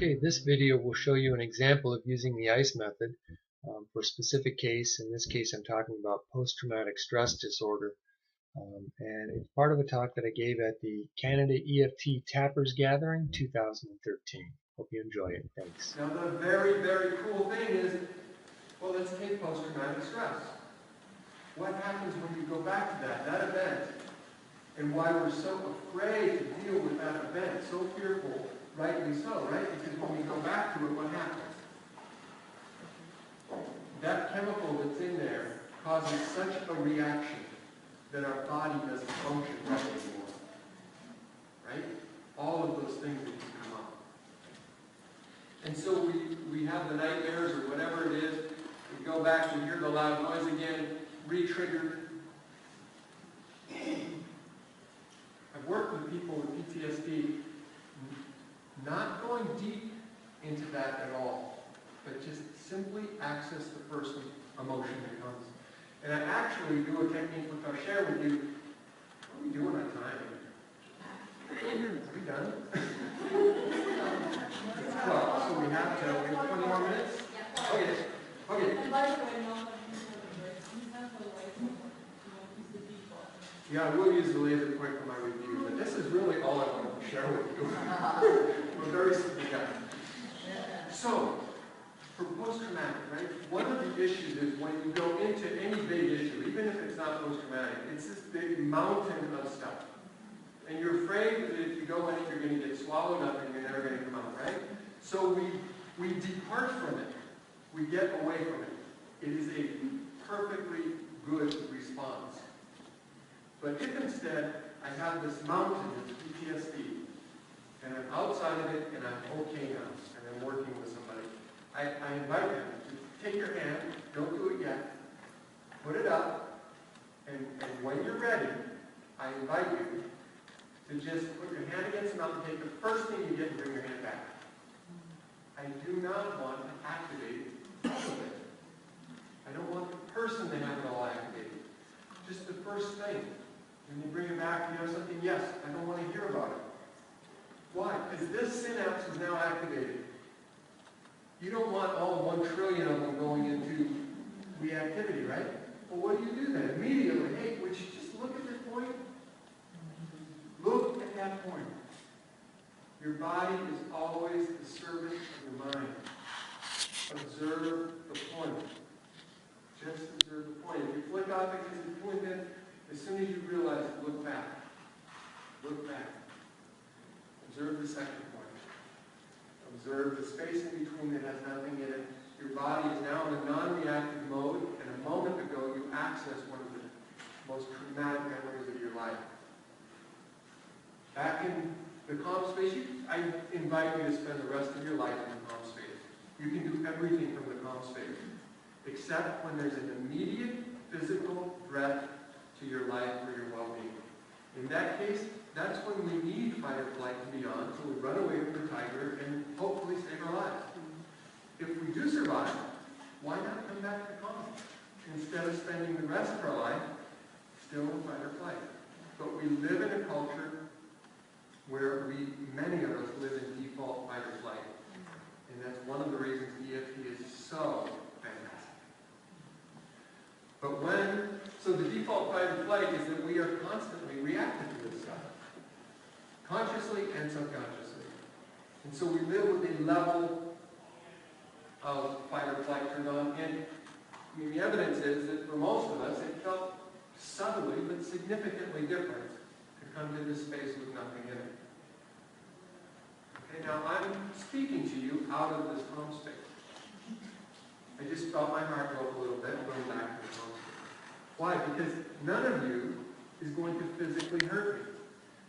Okay, this video will show you an example of using the ICE method for a specific case. In this case, I'm talking about post-traumatic stress disorder. And it's part of a talk that I gave at the Canada EFT Tappers Gathering 2013. Hope you enjoy it. Thanks. Now the very, very cool thing is, well, let's take post-traumatic stress. What happens when you go back to that event, and why we're so afraid to deal with that event, so fearful, rightly so, right? Because when we go back to it, what happens? That chemical that's in there causes such a reaction that our body doesn't function right anymore. Right? All of those things that can come up. And so we have the nightmares or whatever it is. We go back, we hear the loud noise again, re-triggered. I've worked with people with PTSD, not going deep into that at all, but just simply access the first emotion that comes. And I actually do a technique which I'll share with you. What are we doing on time? Are we done? 12, so we have 20 more minutes? Okay. Yeah, I will use the laser point for my review, but this is really all I want to share with you. We're very simple guys. So, for post-traumatic, right, one of the issues is when you go into any big issue, even if it's not post-traumatic, it's this big mountain of stuff. And you're afraid that if you go in it, you're going to get swallowed up and you're never going to come out, right? So we depart from it. We get away from it. It is a perfectly good response. But if instead I have this mountain of PTSD, and I'm outside of it, and I'm okay now, and I'm working with somebody, I invite them to take your hand, don't do it yet, put it up, and when you're ready, I invite you to just put your hand against the mountain, take the first thing you get and bring your hand back. I do not want to activate all of it. I don't want the person to have it all activated. Just the first thing. When you bring it back, you have something, yes, I don't want to hear about it. Why? Because this synapse is now activated. You don't want all 1 trillion of them going into reactivity, right? Well, what do you do then? Immediately, hey, would you just look at this point? Look at that point. Your body is always the servant of your mind. Observe the point. Just observe the point. If you flick off it because it's pointed, as soon as you realize it, look back. Look back. Observe the second point. Observe the space in between that has nothing in it. Your body is now in a non-reactive mode, and a moment ago you accessed one of the most traumatic memories of your life. Back in the calm space, I invite you to spend the rest of your life in the calm space. You can do everything from the calm space, except when there's an immediate physical threat to your life or your well-being. In that case, that's when we need fight or flight to be on, so we run away from the tiger and hopefully save our lives. If we do survive, why not come back to calm instead of spending the rest of our life still in fight or flight? But we live in a culture where many of us live in default fight or flight. And that's one of the reasons EFT is so fantastic. But so the default fight or flight is that we are constantly reactive to this stuff. Consciously and subconsciously. And so we live with a level of fight or flight turned on. And the evidence is that for most of us, it felt subtly but significantly different to come to this space with nothing in it. Okay, now I'm speaking to you out of this calm space. I just felt my heart go up a little bit going back to the calm space. Why? Because none of you is going to physically hurt me.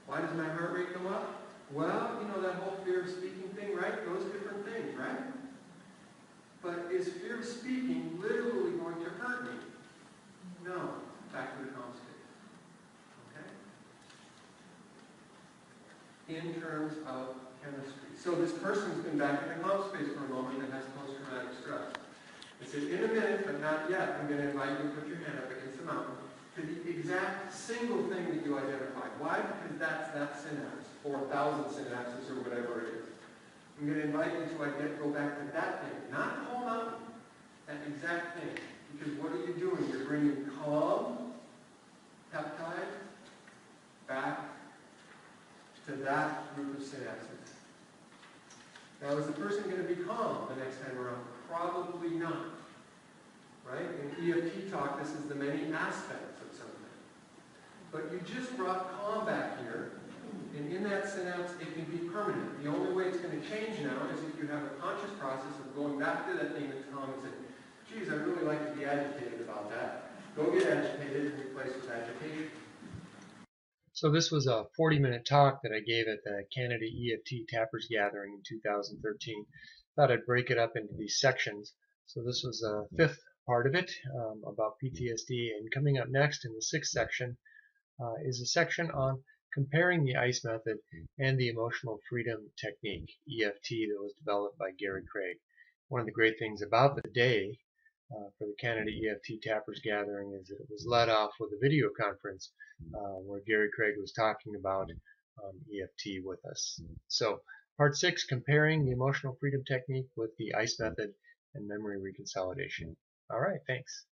Why does my heart rate go up? Well, you know that whole fear of speaking thing, right? Those different things, right? But is fear of speaking literally going to hurt me? No. Back to the calm space. Okay? In terms of chemistry. So this person's been back in the calm space for a moment that has post-traumatic stress. I said, in a minute, but not yet, I'm going to invite you to put your hand up against the mountain to the exact single thing that you identified. Why? Because that's that synapse, or 1,000 synapses, or whatever it is. I'm going to invite you to go back to that thing, not the whole mountain, that exact thing. Because what are you doing? You're bringing calm peptide back to that group of synapses. Now, is the person going to be calm the next time around? Probably not. Right? In EFT talk, this is the many aspects of something. But you just brought calm back here, and in that synapse, it can be permanent. The only way it's going to change now is if you have a conscious process of going back to that thing that's calm and saying, geez, I'd really like to be agitated about that. Go get agitated and replace with agitation. So this was a 40-minute talk that I gave at the Canada EFT Tappers Gathering in 2013. Thought I'd break it up into these sections. So this was the fifth part of it about PTSD, and coming up next in the sixth section is a section on comparing the ICE method and the emotional freedom technique, EFT, that was developed by Gary Craig. One of the great things about the day for the Canada EFT Tappers Gathering is that it was led off with a video conference where Gary Craig was talking about EFT with us. So part 6, comparing the emotional freedom technique with the ICE method and memory reconsolidation. All right, thanks.